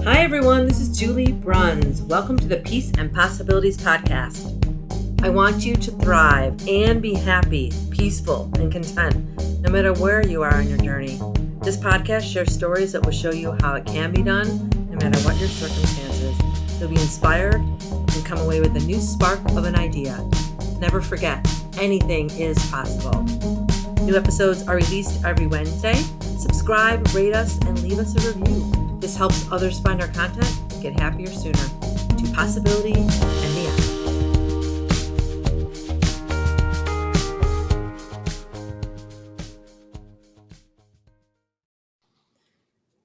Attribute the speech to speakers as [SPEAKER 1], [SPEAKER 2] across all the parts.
[SPEAKER 1] Hi everyone, this is Julie Bruns. Welcome to the Peace and Possibilities podcast. I want you to thrive and be happy, peaceful, and content, no matter where you are on your journey. This podcast shares stories that will show you how it can be done, no matter what your circumstances. You'll be inspired and come away with a new spark of an idea. Never forget, anything is possible. New episodes are released every Wednesday. Subscribe, rate us, and leave us a review. This helps others find our content and get happier sooner. To possibility and beyond.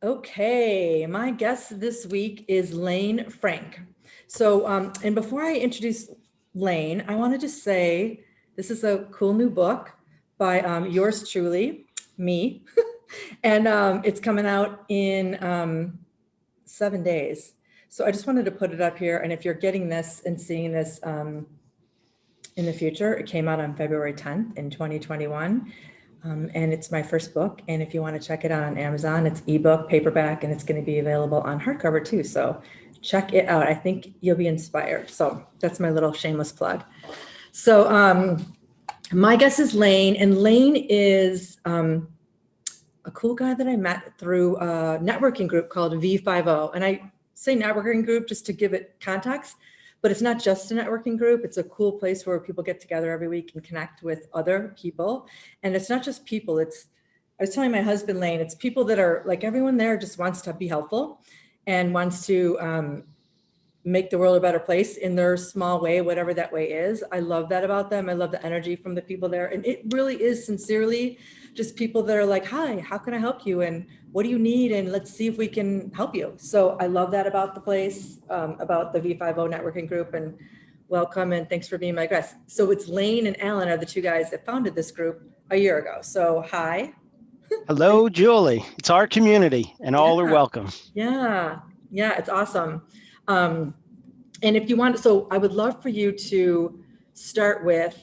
[SPEAKER 1] Okay, my guest this week is Layne Frank. So, and before I introduce Layne, I wanted to say this is a cool new book by yours truly, me. And it's coming out in 7 days. So I just wanted to put it up here. And if you're getting this and seeing this in the future, it came out on February 10th in 2021. And it's my first book. And if you want to check it out on Amazon, it's ebook, paperback, and it's going to be available on hardcover too. So check it out. I think you'll be inspired. So that's my little shameless plug. So my guest is Layne, and Layne is a cool guy that I met through a networking group called V50. And I say networking group just to give it context, but it's not just a networking group. It's a cool place where people get together every week and connect with other people. And it's not just people. I was telling my husband, Layne, it's people that are like, everyone there just wants to be helpful and wants to make the world a better place in their small way, whatever that way is. I love that about them. I love the energy from the people there. And it really is sincerely just people that are like, hi, how can I help you? And what do you need? And let's see if we can help you. So I love that about the place, about the V50 networking group, and welcome. And thanks for being my guest. So it's Layne and Alan are the two guys that founded this group a year ago. So hi.
[SPEAKER 2] Hello, Julie. It's our community and all are welcome.
[SPEAKER 1] Yeah, it's awesome. And if you want, so I would love for you to start with,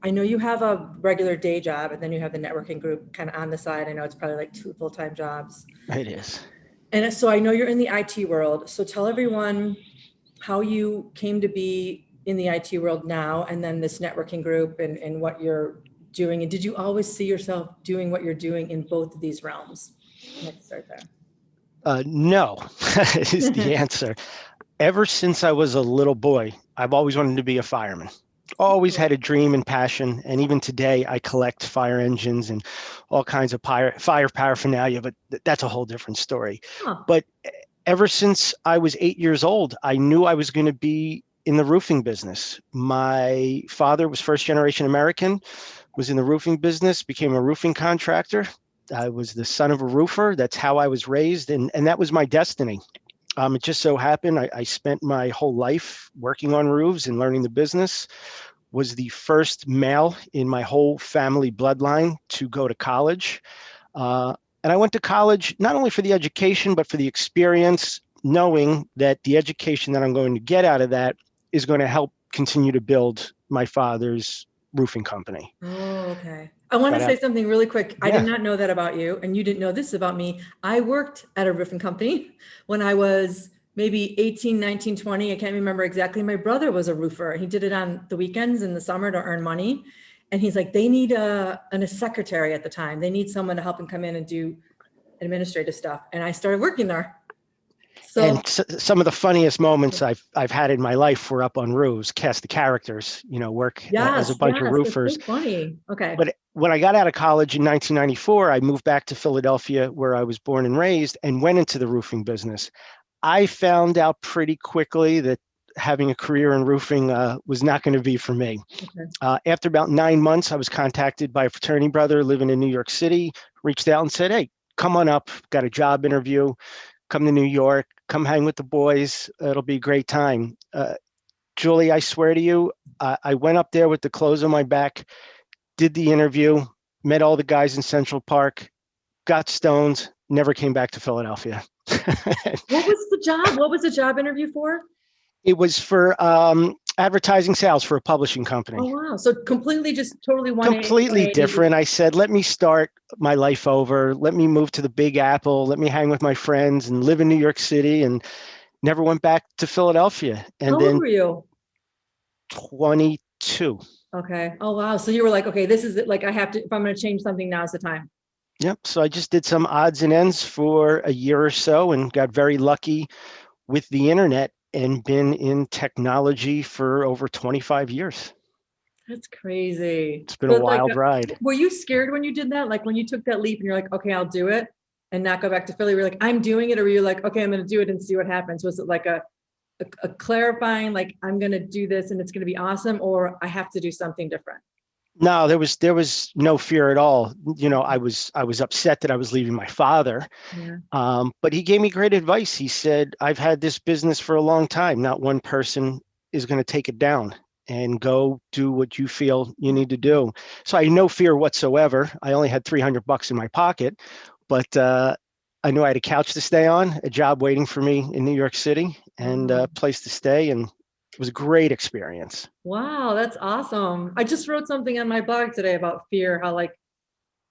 [SPEAKER 1] I know you have a regular day job and then you have the networking group kind of on the side. I know it's probably like 2 full-time jobs.
[SPEAKER 2] It is.
[SPEAKER 1] And so I know you're in the IT world. So tell everyone how you came to be in the IT world now, and then this networking group and what you're doing. And did you always see yourself doing what you're doing in both of these realms? Let's start there.
[SPEAKER 2] No, is the answer. Ever since I was a little boy, I've always wanted to be a fireman. Always had a dream and passion. And even today, I collect fire engines and all kinds of fire paraphernalia, but that's a whole different story. Huh. But ever since I was 8 years old, I knew I was going to be in the roofing business. My father was first generation American, was in the roofing business, became a roofing contractor. I was the son of a roofer. That's how I was raised. And that was my destiny. It just so happened I spent my whole life working on roofs and learning the business. Was the first male in my whole family bloodline to go to college. And I went to college not only for the education, but for the experience, knowing that the education that I'm going to get out of that is going to help continue to build my father's roofing company.
[SPEAKER 1] Oh, okay. I want to say something really quick. I did not know that about you, and you didn't know this about me. I worked at a roofing company when I was maybe 18, 19, 20. I can't remember exactly. My brother was a roofer. He did it on the weekends in the summer to earn money. And he's like, they need a secretary at the time. They need someone to help him come in and do administrative stuff. And I started working there.
[SPEAKER 2] So, and some of the funniest moments I've had in my life were up on roofs, cast the characters, work as a bunch of roofers.
[SPEAKER 1] It's so funny. Okay.
[SPEAKER 2] But when I got out of college in 1994, I moved back to Philadelphia, where I was born and raised, and went into the roofing business. I found out pretty quickly that having a career in roofing was not going to be for me. Okay. After about 9 months, I was contacted by a fraternity brother living in New York City, reached out and said, hey, come on up, got a job interview. Come to New York, come hang with the boys. It'll be a great time. Julie, I swear to you, I went up there with the clothes on my back, did the interview, met all the guys in Central Park, got stoned, never came back to Philadelphia.
[SPEAKER 1] What was the job? What was the job interview for?
[SPEAKER 2] It was for advertising sales for a publishing
[SPEAKER 1] Oh,
[SPEAKER 2] company.
[SPEAKER 1] wow. So completely, just totally
[SPEAKER 2] Completely
[SPEAKER 1] 180.
[SPEAKER 2] different. I said, let me start my life over. Let me move to the Big Apple. Let me hang with my friends and live in New York City, and never went back to Philadelphia.
[SPEAKER 1] How
[SPEAKER 2] And
[SPEAKER 1] old
[SPEAKER 2] then
[SPEAKER 1] were you?
[SPEAKER 2] 22.
[SPEAKER 1] Okay. Oh, wow. So you were like, okay, this is it. Like, I have to, if I'm going to change something, now's the time.
[SPEAKER 2] Yep. So I just did some odds and ends for a year or so and got very lucky with the internet and been in technology for over 25 years.
[SPEAKER 1] That's crazy.
[SPEAKER 2] It's been a
[SPEAKER 1] So it's like,
[SPEAKER 2] wild ride.
[SPEAKER 1] were you scared when you did that? Like when you took that leap and you're like, okay, I'll do it and not go back to Philly. Were you like, I'm doing it? Or were you like, okay, I'm going to do it and see what happens? Was it like a clarifying, like, I'm going to do this and it's going to be awesome, or I have to do something different?
[SPEAKER 2] No, there was no fear at all. I was upset that I was leaving my father,
[SPEAKER 1] Yeah.
[SPEAKER 2] but he gave me great advice. He said, I've had this business for a long time. Not one person is going to take it down, and go do what you feel you need to do. So I had no fear whatsoever. I only had $300 in my pocket, but I knew I had a couch to stay on, a job waiting for me in New York City, and
[SPEAKER 1] Wow.
[SPEAKER 2] a place to stay. And it was a great experience.
[SPEAKER 1] Wow, that's awesome. I just wrote something on my blog today about fear, how like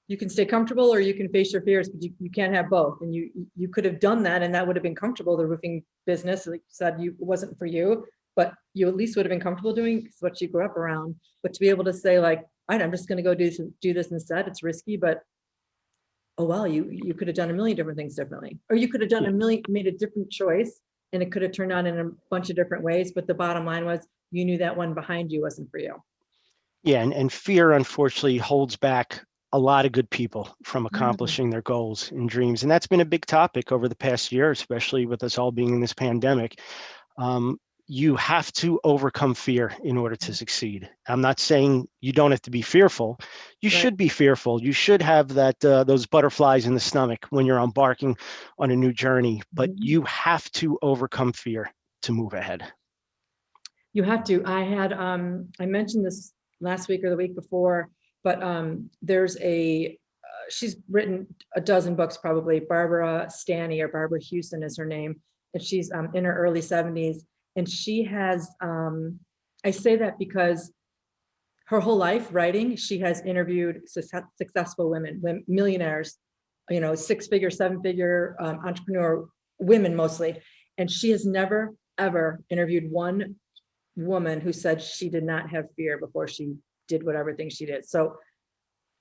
[SPEAKER 1] you can stay comfortable or you can face your fears, but you can't have both. And you could have done that and that would have been comfortable. The roofing business, like you said, it wasn't for you, but you at least would have been comfortable doing what you grew up around. But to be able to say like, all right, I'm just gonna go do this instead. It's risky, but oh well, you could have done a million different things differently. Or you could have done made a different choice and it could have turned out in a bunch of different ways. But the bottom line was you knew that one behind you wasn't for you.
[SPEAKER 2] Yeah, and fear unfortunately holds back a lot of good people from
[SPEAKER 1] Yeah.
[SPEAKER 2] accomplishing their goals and dreams. And that's been a big topic over the past year, especially with us all being in this pandemic. Um, you have to overcome fear in order to succeed. I'm not saying you don't have to be fearful. You
[SPEAKER 1] Right.
[SPEAKER 2] should be fearful. You should have those butterflies in the stomach when you're embarking on a new journey, but
[SPEAKER 1] Mhm.
[SPEAKER 2] you have to overcome fear to move ahead.
[SPEAKER 1] You have to. I mentioned this last week or the week before, but there's she's written a dozen books probably. Barbara Stanny or Barbara Houston is her name, and she's in her early 70s. And she has, I say that because her whole life writing, she has interviewed successful women, millionaires, six-figure, seven-figure entrepreneur women mostly. And she has never, ever interviewed one woman who said she did not have fear before she did whatever thing she did. So,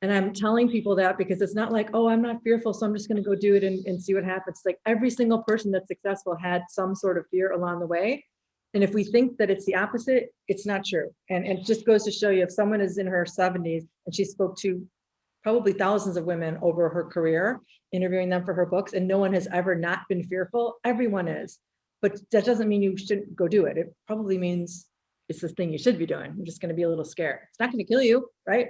[SPEAKER 1] and I'm telling people that because it's not like, oh, I'm not fearful, so I'm just going to go do it and see what happens. Like every single person that's successful had some sort of fear along the way. And if we think that it's the opposite, it's not true. And it just goes to show you, if someone is in her 70s and she spoke to probably thousands of women over her career, interviewing them for her books, and no one has ever not been fearful, everyone is. But that doesn't mean you shouldn't go do it. It probably means it's the thing you should be doing. You're just going to be a little scared. It's not going to kill you, right?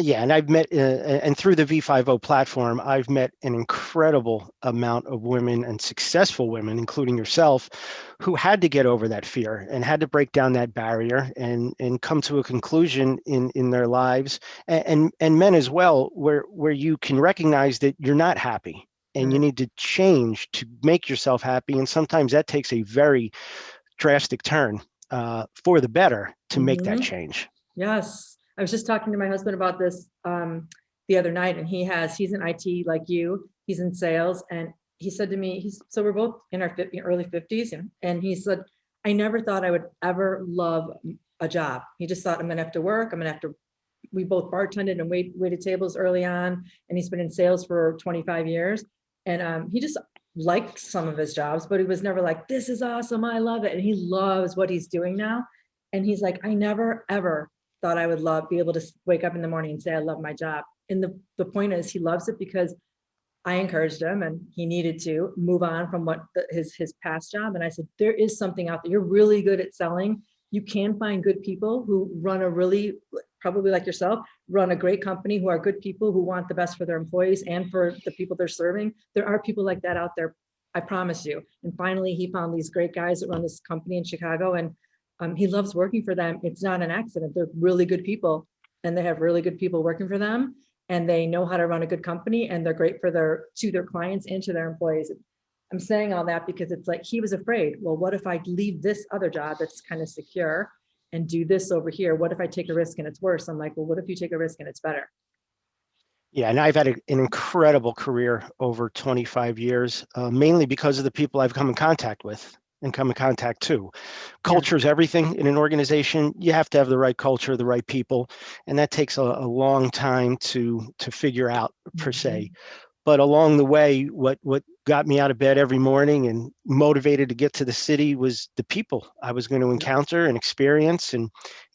[SPEAKER 2] Yeah, and I've met, and through the V50 platform, I've met an incredible amount of women and successful women, including yourself, who had to get over that fear and had to break down that barrier and come to a conclusion in their lives, and men as well, where you can recognize that you're not happy and you
[SPEAKER 1] Right.
[SPEAKER 2] need to change to make yourself happy, and sometimes that takes a very drastic turn for the better to make that
[SPEAKER 1] Mm-hmm.
[SPEAKER 2] change.
[SPEAKER 1] Yes. I was just talking to my husband about this the other night, and he's in IT like you. He's in sales, and he said to me, so we're both in our early 50s, and he said, I never thought I would ever love a job. He just thought I'm gonna have to work. I'm gonna have to. We both bartended and waited tables early on, and he's been in sales for 25 years, and he just liked some of his jobs, but he was never like, this is awesome, I love it, and he loves what he's doing now. And he's like, I never ever thought I would be able to wake up in the morning and say I love my job. And the point is, he loves it because I encouraged him, and he needed to move on from his past job. And I said, there is something out there. You're really good at selling. You can find good people who run a really, probably like yourself, run a great company, who are good people who want the best for their employees and for the people they're serving. There are people like that out there. I promise you. And finally, he found these great guys that run this company in Chicago, and he loves working for them. It's not an accident. They're really good people, and they have really good people working for them, and they know how to run a good company, and they're great for their clients and to their employees. I'm saying all that because it's like he was afraid. Well, what if I leave this other job that's kind of secure and do this over here? What if I take a risk and it's worse? I'm like, well, what if you take a risk and it's better?
[SPEAKER 2] Yeah, and I've had an incredible career over 25 years, mainly because of the people I've come in contact with and come in contact to.
[SPEAKER 1] Yeah.
[SPEAKER 2] Culture is everything in an organization. You have to have the right culture, the right people, and that takes a long time to figure out per se. But along the way, what got me out of bed every morning and motivated to get to the city was the people I was going to encounter and experience and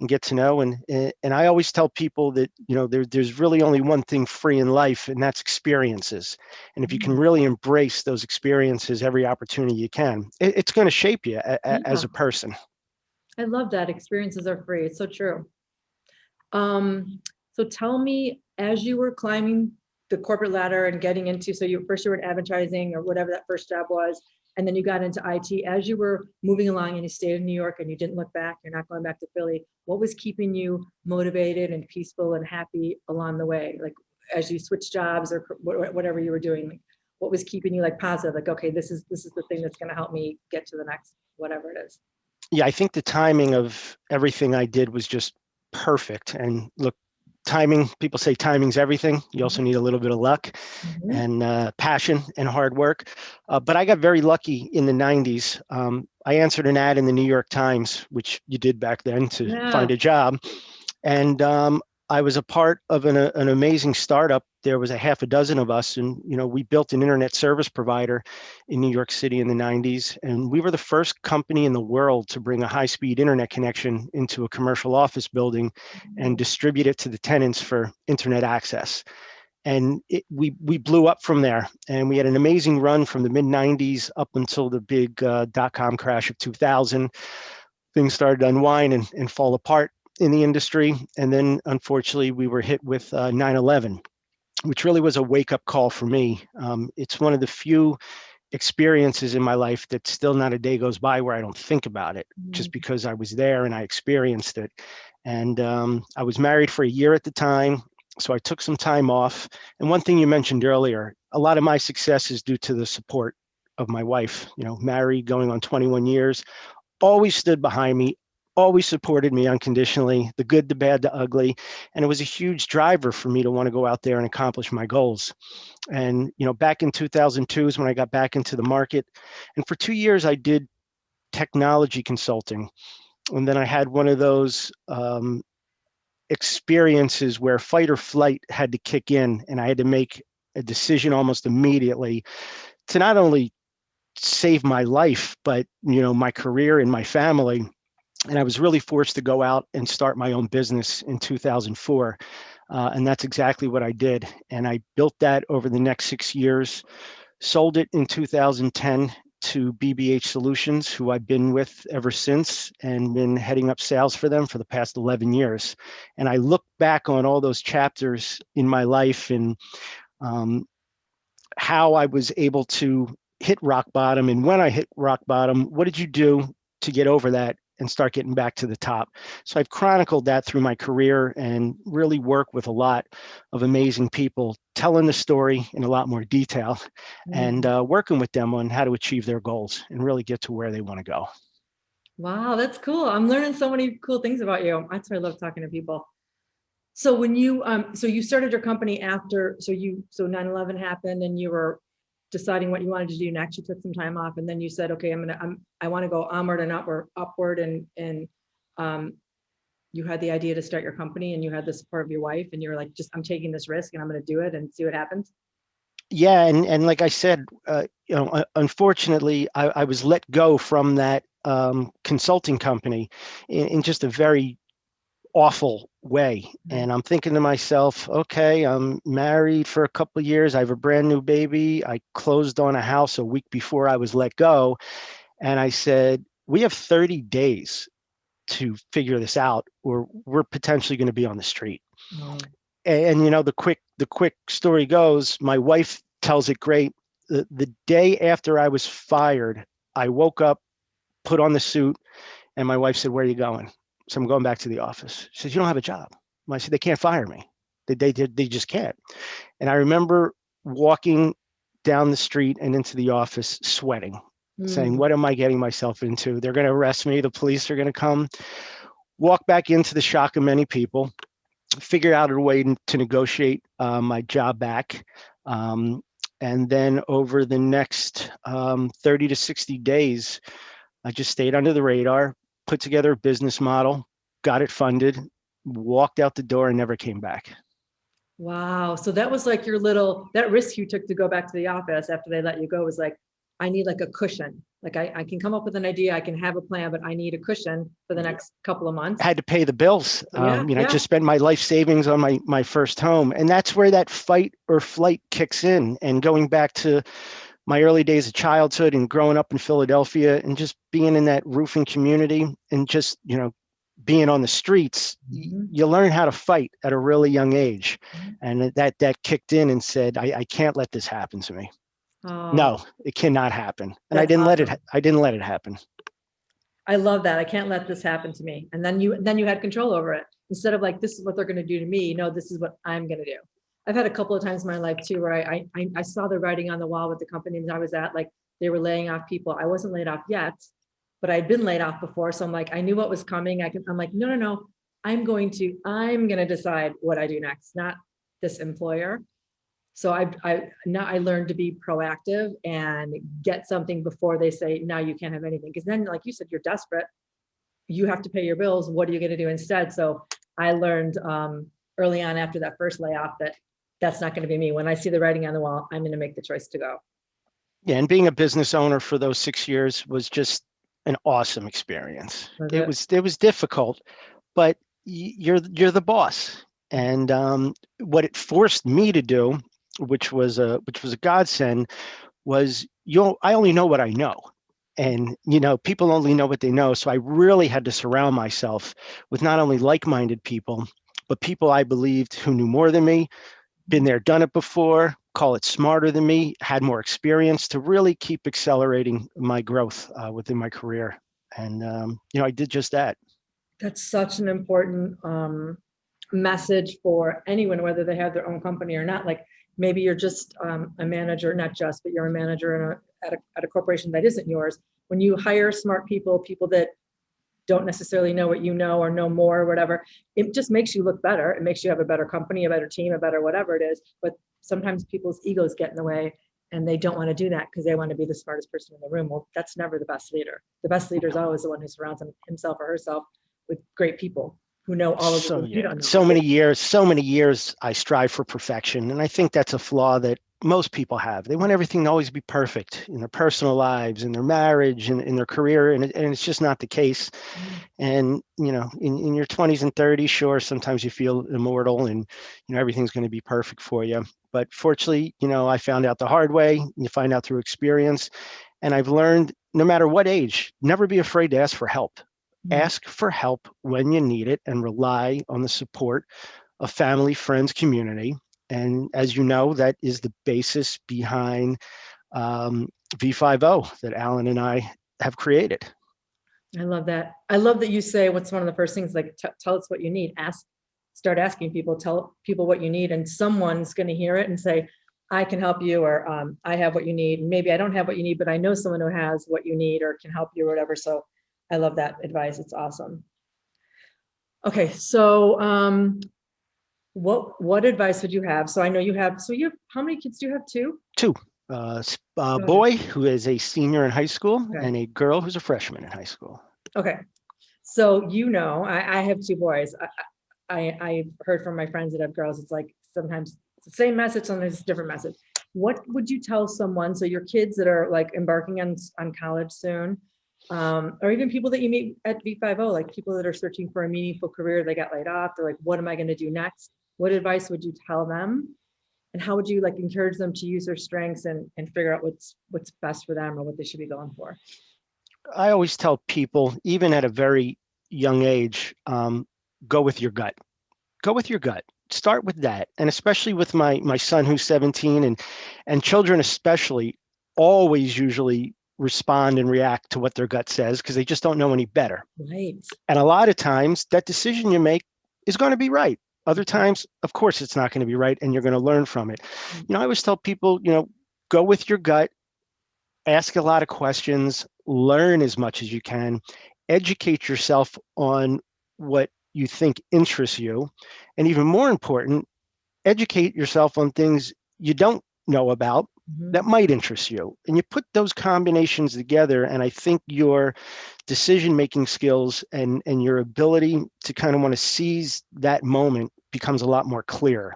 [SPEAKER 2] get to know. And I always tell people that, you know, there's really only one thing free in life, and that's experiences. And if you can really embrace those experiences every opportunity you can, it's going to shape you as a person.
[SPEAKER 1] I love that. Experiences are free. It's so true. So tell me, as you were climbing the corporate ladder and getting into, so you first you were in advertising or whatever that first job was, and then you got into IT, as you were moving along and you stayed in New York and you didn't look back, you're not going back to Philly, what was keeping you motivated and peaceful and happy along the way? Like as you switched jobs or whatever you were doing, like, what was keeping you like positive? Like, okay, this is the thing that's going to help me get to the next, whatever it is.
[SPEAKER 2] Yeah, I think the timing of everything I did was just perfect. And look, timing, people say timing's everything. You also need a little bit of luck and passion and hard work. But I got very lucky in the 90s. I answered an ad in the New York Times, which you did back then to find a job. And I was a part of an amazing startup. There was a half a dozen of us, and you know, we built an internet service provider in New York City in the 90s, and we were the first company in the world to bring a high-speed internet connection into a commercial office building and distribute it to the tenants for internet access. And we blew up from there, and we had an amazing run from the mid 90s up until the big dot-com crash of 2000. Things started to unwind and fall apart in the industry. And then unfortunately, we were hit with 9/11, which really was a wake-up call for me. It's one of the few experiences in my life that still not a day goes by where I don't think about it, just because I was there and I experienced it. And I was married for a year at the time, so I took some time off. And one thing you mentioned earlier, a lot of my success is due to the support of my wife. You know, married, going on 21 years, always stood behind me, always supported me unconditionally, the good, the bad, the ugly. And it was a huge driver for me to want to go out there and accomplish my goals. And, you know, back in 2002 is when I got back into the market. And for 2 years, I did technology consulting. And then I had one of those experiences where fight or flight had to kick in, and I had to make a decision almost immediately to not only save my life, but, you know, my career and my family. And I was really forced to go out and start my own business in 2004. And that's exactly what I did. And I built that over the next 6 years, sold it in 2010 to BBH Solutions, who I've been with ever since and been heading up sales for them for the past 11 years. And I look back on all those chapters in my life and how I was able to hit rock bottom. And when I hit rock bottom, what did you do to get over that and start getting back to the top? So I've chronicled that through my career and really work with a lot of amazing people, telling the story in a lot more detail and working with them on how to achieve their goals and really get to where they want to go.
[SPEAKER 1] Wow, that's cool. I'm learning so many cool things about you. That's why I love talking to people. So when you so you started your company after, so 9/11 happened and you were deciding what you wanted to do next. You took some time off and then you said, okay, I want to go onward and upward and you had the idea to start your company and you had the support of your wife and you were like, I'm taking this risk and I'm going to do it and see what happens.
[SPEAKER 2] Yeah, and like I said, you know, unfortunately, I was let go from that consulting company in just a very awful way. And I'm thinking to myself, okay, I'm married for a couple of years. I have a brand new baby. I closed on a house a week before I was let go. And I said, we have 30 days to figure this out, or we're potentially going to be on the street. And you know, the quick story goes, my wife tells it great. The day after I was fired, I woke up, put on the suit, and my wife said, where are you going? So I'm going back to the office. She says, you don't have a job. I said, they can't fire me. They just can't. And I remember walking down the street and into the office sweating, saying, what am I getting myself into? They're going to arrest me. The police are going to come. Walked back into the shock of many people, figured out a way to negotiate my job back. Um, and then over the next 30 to 60 days, I just stayed under the radar, put together a business model, got it funded, walked out the door and never came back.
[SPEAKER 1] Wow. So that was like your little, that risk you took to go back to the office after they let you go was like, I need like a cushion. Like I can come up with an idea, I can have a plan, but I need a cushion for the next couple of months.
[SPEAKER 2] I had to pay the bills.
[SPEAKER 1] Yeah,
[SPEAKER 2] I just spent my life savings on my first home. And that's where that fight or flight kicks in. And going back to my early days of childhood and growing up in Philadelphia and just being in that roofing community and just, being on the streets, you learn how to fight at a really young age. And that kicked in and said, I can't let this happen to me.
[SPEAKER 1] Oh,
[SPEAKER 2] No, it cannot happen. And I
[SPEAKER 1] that's
[SPEAKER 2] didn't let
[SPEAKER 1] awesome.
[SPEAKER 2] it, I didn't let it happen.
[SPEAKER 1] I love that. I can't let this happen to me. And then you had control over it instead of like, this is what they're going to do to me. No, this is what I'm going to do. I've had a couple of times in my life too, where I saw the writing on the wall with the companies I was at, like they were laying off people. I wasn't laid off yet, but I'd been laid off before. So I'm like, I knew what was coming. I'm like, no. I'm going to decide what I do next, not this employer. So now I learned to be proactive and get something before they say, now you can't have anything. Because then, like you said, you're desperate. You have to pay your bills. What are you going to do instead? So I learned early on after that first layoff that that's not going to be me. When I see the writing on the wall, I'm going to make the choice to go.
[SPEAKER 2] Yeah, and being a business owner for those 6 years was just an awesome experience. It was difficult, but you're the boss. And what it forced me to do, which was a godsend, was I only know what I know. And people only know what they know. So I really had to surround myself with not only like-minded people, but people I believed who knew more than me, been there, done it before, call it smarter than me, had more experience to really keep accelerating my growth within my career. And I did just that.
[SPEAKER 1] That's such an important message for anyone, whether they have their own company or not. Like maybe you're just a manager, not just, but you're a manager at a corporation that isn't yours. When you hire smart people that don't necessarily know what you know or know more or whatever, it just makes you look better. It makes you have a better company, a better team, a better whatever it is. But sometimes people's egos get in the way and they don't want to do that because they want to be the smartest person in the room. Well, that's never the best leader. The best leader is always the one who surrounds himself or herself with great people who know all of the things you don't know.
[SPEAKER 2] So many years I strive for perfection. And I think that's a flaw that most people have. They want everything to always be perfect in their personal lives, in their marriage, and in their career. And it's just not the case. And, in your 20s and 30s, sure, sometimes you feel immortal and, everything's going to be perfect for you. But fortunately, I found out the hard way. You find out through experience. And I've learned, no matter what age, never be afraid to ask for help. Ask for help when you need it and rely on the support of family, friends, community. And as you know, that is the basis behind V50 that Alan and I have created.
[SPEAKER 1] I love that. I love that you say what's one of the first things, like tell us what you need. Start asking people, tell people what you need, and someone's going to hear it and say, I can help you, or I have what you need. Maybe I don't have what you need, but I know someone who has what you need or can help you or whatever. So I love that advice. It's awesome. Okay, so what advice would you have? So I know you have how many kids do you have? Two?
[SPEAKER 2] A boy who is a senior in high school and a girl who's a freshman in high school.
[SPEAKER 1] Okay. So, I have two boys. I heard from my friends that have girls, it's like sometimes it's the same message, sometimes it's a different message. What would you tell someone? So your kids that are like embarking on college soon, or even people that you meet at V50, like people that are searching for a meaningful career, they got laid off. They're like, what am I going to do next? What advice would you tell them? And how would you like encourage them to use their strengths and figure out what's best for them or what they should be going for?
[SPEAKER 2] I always tell people, even at a very young age, go with your gut. Go with your gut. Start with that. And especially with my son who's 17 and children especially always usually respond and react to what their gut says because they just don't know any better.
[SPEAKER 1] Right.
[SPEAKER 2] And a lot of times that decision you make is going to be right. Other times, of course, it's not going to be right and you're going to learn from it. I always tell people, go with your gut, ask a lot of questions, learn as much as you can, educate yourself on what you think interests you. And even more important, educate yourself on things you don't know about that might interest you. And you put those combinations together, and I think your decision-making skills and your ability to kind of want to seize that moment becomes a lot more clear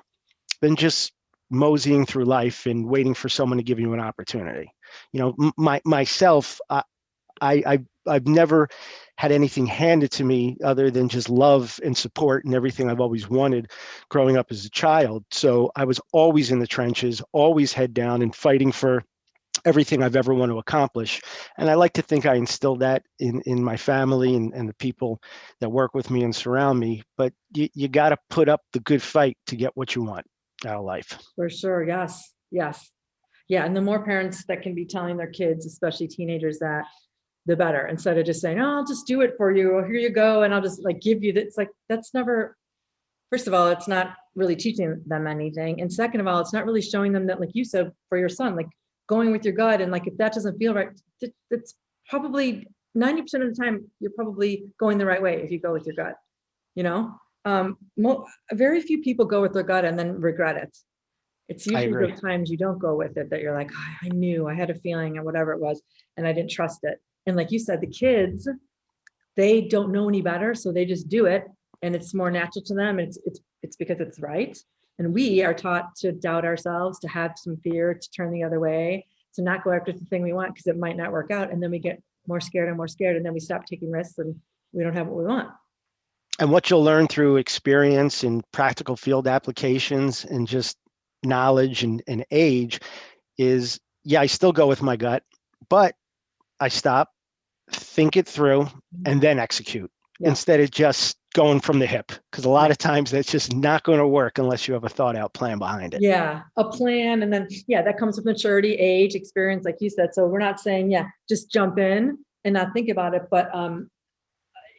[SPEAKER 2] than just moseying through life and waiting for someone to give you an opportunity. Myself, I've never had anything handed to me other than just love and support and everything I've always wanted growing up as a child. So I was always in the trenches, always head down and fighting for everything I've ever want to accomplish. And I like to think I instilled that in my family and the people that work with me and surround me. But you got to put up the good fight to get what you want out of life.
[SPEAKER 1] For sure. Yes. Yes. Yeah. And the more parents that can be telling their kids, especially teenagers, that, the better, instead of just saying, oh, I'll just do it for you. Or here you go. And I'll just like give you that. It's like, that's never, first of all, it's not really teaching them anything. And second of all, it's not really showing them that, like you said, for your son, like going with your gut. And like, if that doesn't feel right, it's probably 90% of the time, you're probably going the right way if you go with your gut, you know? Very few people go with their gut and then regret it. It's usually the times you don't go with it that you're like, oh, I knew, I had a feeling or whatever it was, and I didn't trust it. And like you said, the kids, they don't know any better, so they just do it, and it's more natural to them. It's because it's right. And we are taught to doubt ourselves, to have some fear, to turn the other way, to not go after the thing we want because it might not work out. And then we get more scared and more scared, and then we stop taking risks and we don't have what we want.
[SPEAKER 2] And what you'll learn through experience and practical field applications and just knowledge and age is, yeah, I still go with my gut, but I stop, think it through, and then execute instead of just going from the hip. Because a lot of times that's just not going to work unless you have a thought out plan behind it.
[SPEAKER 1] Yeah, a plan. And then, that comes with maturity, age, experience, like you said. So we're not saying, just jump in and not think about it, but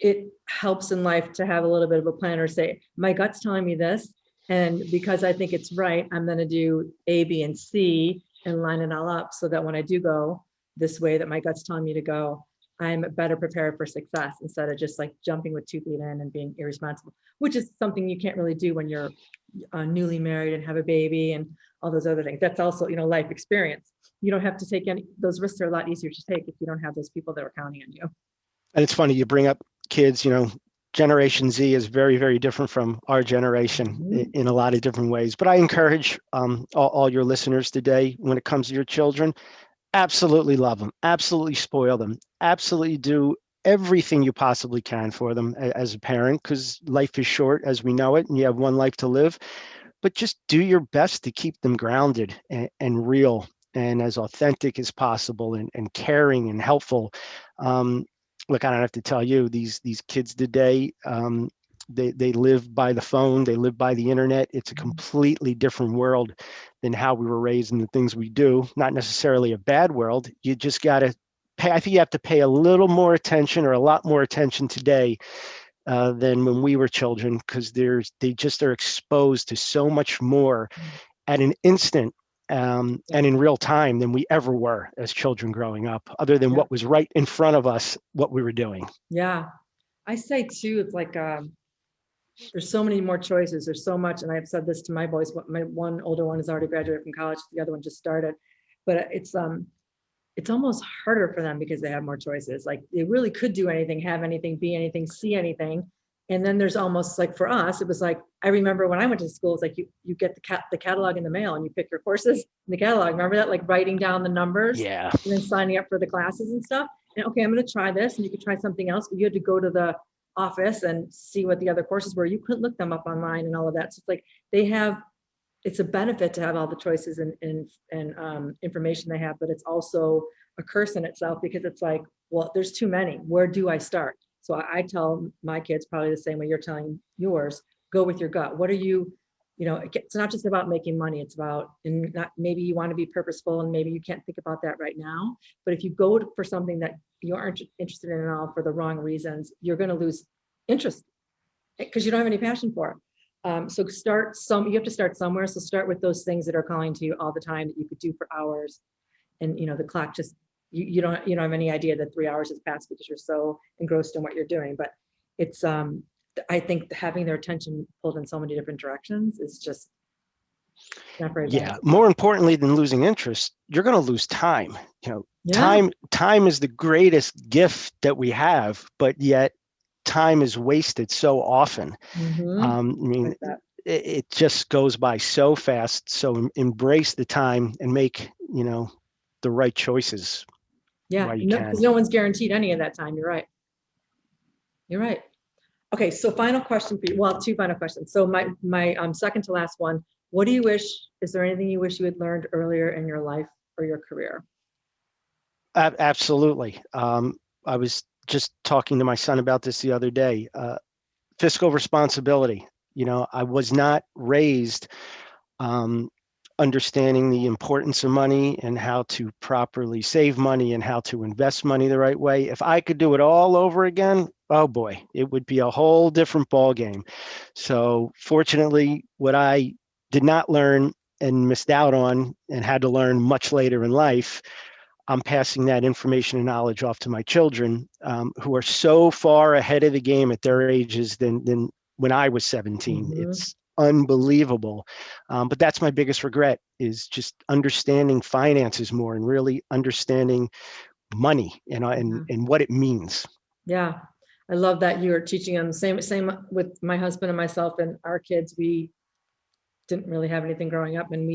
[SPEAKER 1] it helps in life to have a little bit of a plan, or say, my gut's telling me this, and because I think it's right, I'm going to do A, B, and C and line it all up so that when I do go this way that my gut's telling me to go, I'm better prepared for success, instead of just like jumping with 2 feet in and being irresponsible, which is something you can't really do when you're newly married and have a baby and all those other things. That's also, life experience. You don't have to take those risks are a lot easier to take if you don't have those people that are counting on you.
[SPEAKER 2] And it's funny, you bring up kids, Generation Z is very, very different from our generation in a lot of different ways. But I encourage all your listeners today, when it comes to your children, absolutely love them, absolutely spoil them, absolutely do everything you possibly can for them as a parent, because life is short as we know it, and you have one life to live. But just do your best to keep them grounded and real and as authentic as possible, and caring and helpful. Look, I don't have to tell you, these kids today, they live by the phone, they live by the internet. It's a completely different world than how we were raised and the things we do. Not necessarily a bad world. You just got to pay. I think you have to pay a little more attention, or a lot more attention today than when we were children, because they just are exposed to so much more at an instant and in real time than we ever were as children growing up, other than what was right in front of us, what we were doing.
[SPEAKER 1] Yeah. I say too, it's like, there's so many more choices. There's so much. And I've said this to my boys, my one older one has already graduated from college. The other one just started, but it's almost harder for them because they have more choices. Like they really could do anything, have anything, be anything, see anything. And then there's almost like, for us, it was like, I remember when I went to school, it's like you get the catalog in the mail and you pick your courses in the catalog. Remember that? Like writing down the numbers and then signing up for the classes and stuff. And okay, I'm going to try this, and you could try something else, but you had to go to the office and see what the other courses were. You couldn't look them up online and all of that. So it's like it's a benefit to have all the choices and information they have, but it's also a curse in itself, because it's like, well, there's too many. Where do I start? So I tell my kids probably the same way you're telling yours, go with your gut. What are you, it's not just about making money. It's about, and not, maybe you want to be purposeful and maybe you can't think about that right now. But if you go for something that you aren't interested in at all for the wrong reasons, you're going to lose interest because you don't have any passion for it. So you have to start somewhere. So start with those things that are calling to you all the time that you could do for hours. And, the clock just, you don't have any idea that 3 hours has passed because you're so engrossed in what you're doing. But it's I think having their attention pulled in so many different directions is just not very
[SPEAKER 2] Yeah.
[SPEAKER 1] beneficial.
[SPEAKER 2] More importantly than losing interest, you're going to lose time.
[SPEAKER 1] Yeah.
[SPEAKER 2] Time is the greatest gift that we have, but yet time is wasted so often.
[SPEAKER 1] Mm-hmm.
[SPEAKER 2] I mean,
[SPEAKER 1] Like that.
[SPEAKER 2] it just goes by so fast. So embrace the time and make, the right choices
[SPEAKER 1] Yeah.
[SPEAKER 2] while you
[SPEAKER 1] No,
[SPEAKER 2] can.
[SPEAKER 1] because no one's guaranteed any of that time. You're right. You're right. Okay, so final question for you. Well, two final questions. So my second to last one. What do you wish? Is there anything you wish you had learned earlier in your life or your career?
[SPEAKER 2] Absolutely. I was just talking to my son about this the other day. Fiscal responsibility. I was not raised um, understanding the importance of money and how to properly save money and how to invest money the right way. If I could do it all over again, oh boy, it would be a whole different ball game. So fortunately, what I did not learn and missed out on and had to learn much later in life, I'm passing that information and knowledge off to my children, who are so far ahead of the game at their ages than when I was 17.
[SPEAKER 1] Mm-hmm.
[SPEAKER 2] It's unbelievable. But that's my biggest regret, is just understanding finances more and really understanding money and what it means.
[SPEAKER 1] Yeah, I love that you're teaching them. Same with my husband and myself and our kids. We didn't really have anything growing up, and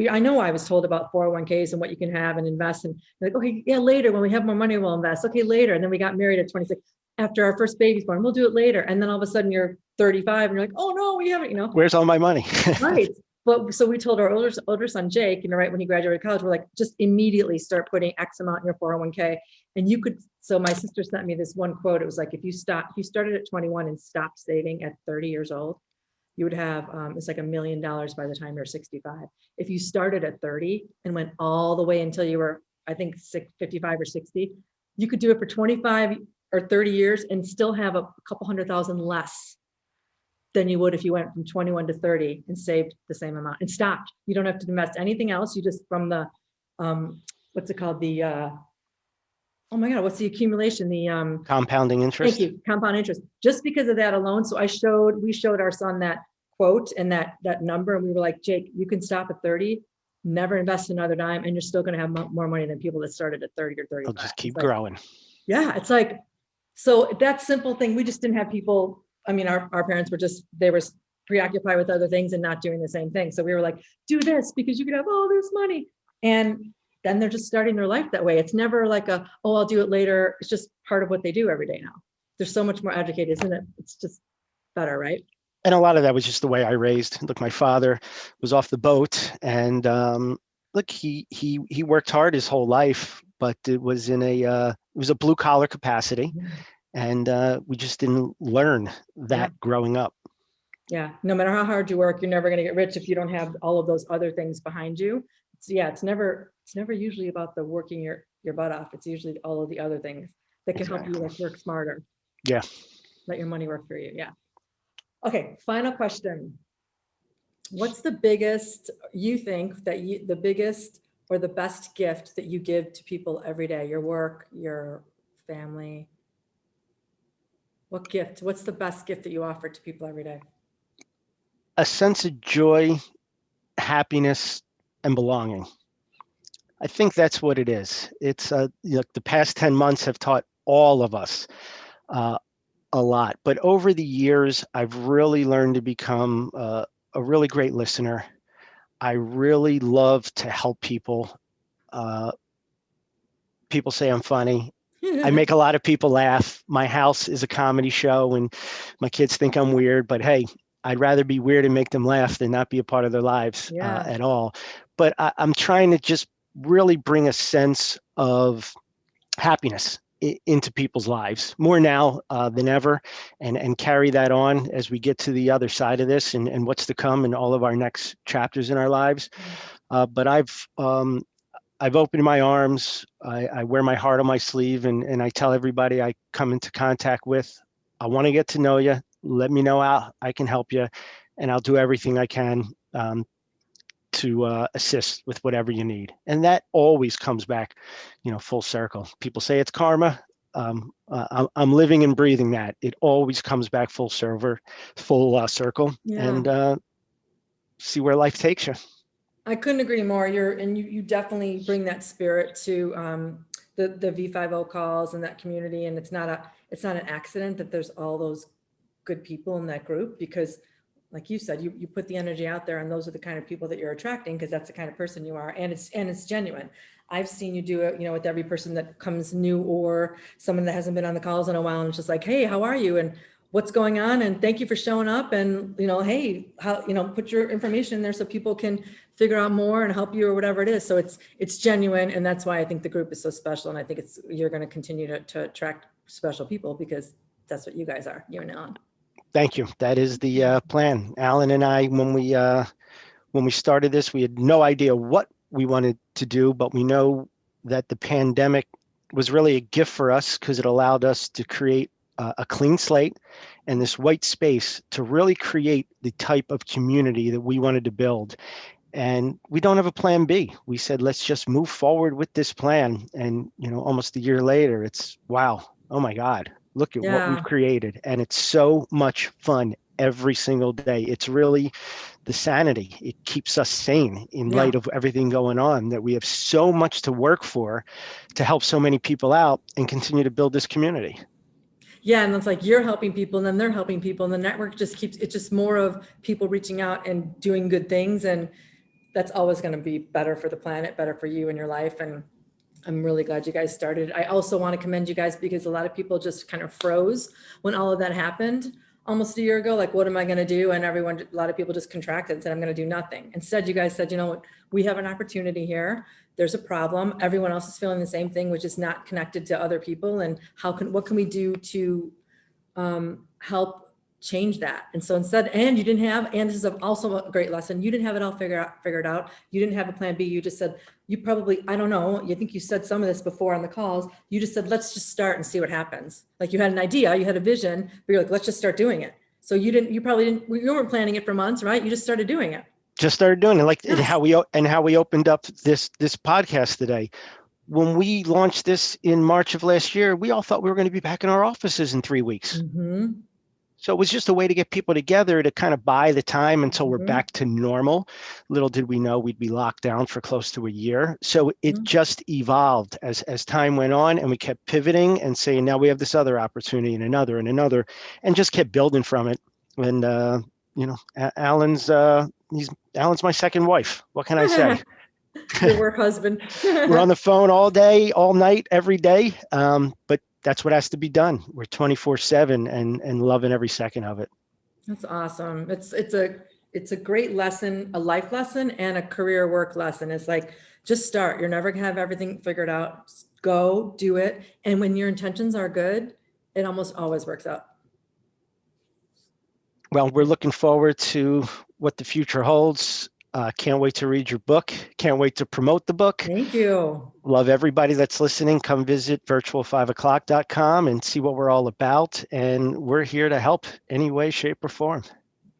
[SPEAKER 1] I know I was told about 401ks and what you can have and invest, and like, okay, yeah, later when we have more money, we'll invest. Okay, later, and then we got married at 26. After our first baby's born, we'll do it later, and then all of a sudden you're 35, and you're like, oh no, we haven't,
[SPEAKER 2] Where's all my money?
[SPEAKER 1] right. But so we told our older son Jake, right when he graduated college, we're like, just immediately start putting X amount in your 401k, and you could. So my sister sent me this one quote. It was like, if you started at 21 and stopped saving at 30 years old, you would have, it's like $1 million by the time you're 65. If you started at 30 and went all the way until you were, I think, 55 or 60, you could do it for 25 or 30 years and still have a couple $100,000 less than you would if you went from 21 to 30 and saved the same amount and stopped. You don't have to invest anything else. You just, from the, what's it called? The, oh my God, what's the accumulation? The
[SPEAKER 2] Compounding interest.
[SPEAKER 1] Thank you, compound interest. Just because of that alone. So we showed our son that quote and that number, and we were like, Jake, you can stop at 30, never invest another dime, and you're still going to have more money than people that started at 30 or 35.
[SPEAKER 2] I'll just keep
[SPEAKER 1] like,
[SPEAKER 2] growing.
[SPEAKER 1] Yeah, it's like, so that simple thing, we just didn't have people. I mean, our parents were they were preoccupied with other things and not doing the same thing. So we were like, do this because you could have all this money. And then they're just starting their life that way. It's never like oh, I'll do it later. It's just part of what they do every day now. They're so much more educated, isn't it? It's just better, right?
[SPEAKER 2] And a lot of that was just the way I raised. Look, my father was off the boat, and look, he worked hard his whole life, but it was it was a blue collar capacity, and we just didn't learn that growing up.
[SPEAKER 1] Yeah, no matter how hard you work, you're never going to get rich if you don't have all of those other things behind you. It's never usually about the working your butt off. It's usually all of the other things that can help you like work smarter.
[SPEAKER 2] Yeah.
[SPEAKER 1] Let your money work for you. Yeah. Okay, final question. What's the biggest, you think that the biggest or the best gift that you give to people every day? Your work, your family? What gift? What's the best gift that you offer to people every day?
[SPEAKER 2] A sense of joy, happiness, and belonging. I think that's what it is. It's the past 10 months have taught all of us a lot, but over the years, I've really learned to become a really great listener. I really love to help people. People say I'm funny. I make a lot of people laugh. My house is a comedy show, and my kids think I'm weird, but hey, I'd rather be weird and make them laugh than not be a part of their lives at all. But I'm trying to just really bring a sense of happiness into people's lives more now than ever, and carry that on as we get to the other side of this and what's to come in all of our next chapters in our lives. But I've opened my arms. I wear my heart on my sleeve, and I tell everybody I come into contact with, I want to get to know you. Let me know how I can help you, and I'll do everything I can to assist with whatever you need. And that always comes back, full circle. People say it's karma. I'm living and breathing that. It always comes back full circle,
[SPEAKER 1] Yeah.
[SPEAKER 2] and see where life takes you.
[SPEAKER 1] I couldn't agree more. You definitely bring that spirit to the V50 calls and that community. And it's not an accident that there's all those good people in that group, because like you said, you put the energy out there, and those are the kind of people that you're attracting, because that's the kind of person you are. And it's genuine. I've seen you do it, with every person that comes new, or someone that hasn't been on the calls in a while, and it's just like, hey, how are you? And what's going on? And thank you for showing up. And, hey, how, put your information in there so people can figure out more and help you or whatever it is. So it's genuine. And that's why I think the group is so special. And I think you're going to continue to attract special people, because that's what you guys are, you and Alan.
[SPEAKER 2] Thank you. That is the plan. Alan and I, when we started this, we had no idea what we wanted to do, but we know that the pandemic was really a gift for us, because it allowed us to create a clean slate and this white space to really create the type of community that we wanted to build. And we don't have a plan B. We said, let's just move forward with this plan. And, almost a year later, it's wow. Oh my God, look at what we've created. And it's so much fun every single day. It's really the sanity. It keeps us sane in light of everything going on, that we have so much to work for, to help so many people out and continue to build this community.
[SPEAKER 1] Yeah. And it's like, you're helping people, and then they're helping people, and the network just keeps, it's just more of people reaching out and doing good things. And that's always going to be better for the planet, better for you and your life. And I'm really glad you guys started. I also want to commend you guys, because a lot of people just kind of froze when all of that happened almost a year ago. Like, what am I going to do? And a lot of people just contracted and said, I'm going to do nothing. Instead, you guys said, you know what, we have an opportunity here. There's a problem. Everyone else is feeling the same thing, which is not connected to other people. And what can we do to help change that? And so instead, and this is also a great lesson, you didn't have it all figured out. You didn't have a plan B. You just said, I don't know, you think you said some of this before on the calls. You just said, let's just start and see what happens. Like, you had an idea, you had a vision, but you're like, let's just start doing it. So you weren't planning it for months, right? You just started doing it.
[SPEAKER 2] Just started doing it. Like, yes. how we opened up this podcast today. When we launched this in March of last year, we all thought we were going to be back in our offices in 3 weeks.
[SPEAKER 1] Mm-hmm.
[SPEAKER 2] So it was just a way to get people together to kind of buy the time until we're back to normal. Little did we know we'd be locked down for close to a year. So it just evolved as time went on, and we kept pivoting and saying, now we have this other opportunity and another, and just kept building from it. And, Alan's my second wife. What can I say?
[SPEAKER 1] Your work husband.
[SPEAKER 2] We're on the phone all day, all night, every day. But that's what has to be done. We're 24/7 and loving every second of it.
[SPEAKER 1] That's awesome. It's a great lesson, a life lesson and a career work lesson. It's like, just start. You're never gonna have everything figured out. Just go do it. And when your intentions are good, it almost always works out.
[SPEAKER 2] Well, we're looking forward to what the future holds. Can't wait to read your book. Can't wait to promote the book.
[SPEAKER 1] Thank you.
[SPEAKER 2] Love everybody that's listening. Come visit virtual5o'clock.com and see what we're all about. And we're here to help any way, shape, or form.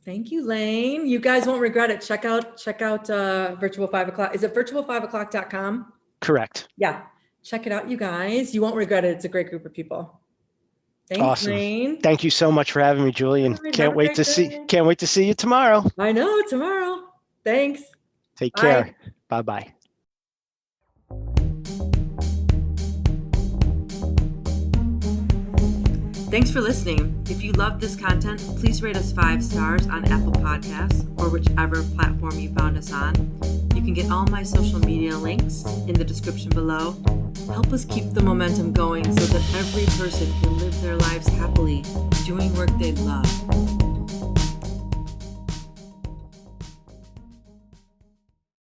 [SPEAKER 1] Thank you, Layne. You guys won't regret it. Check out Virtual 5 o'clock. Is it virtual5o'clock.com?
[SPEAKER 2] Correct.
[SPEAKER 1] Yeah. Check it out, you guys. You won't regret it. It's a great group of people. Thanks,
[SPEAKER 2] awesome.
[SPEAKER 1] Layne.
[SPEAKER 2] Thank you so much for having me, Julie. And can't wait to see you tomorrow.
[SPEAKER 1] I know, tomorrow. Thanks.
[SPEAKER 2] Take care. Bye-bye.
[SPEAKER 1] Thanks for listening. If you loved this content, please rate us 5 stars on Apple Podcasts or whichever platform you found us on. You can get all my social media links in the description below. Help us keep the momentum going so that every person can live their lives happily, doing work they love.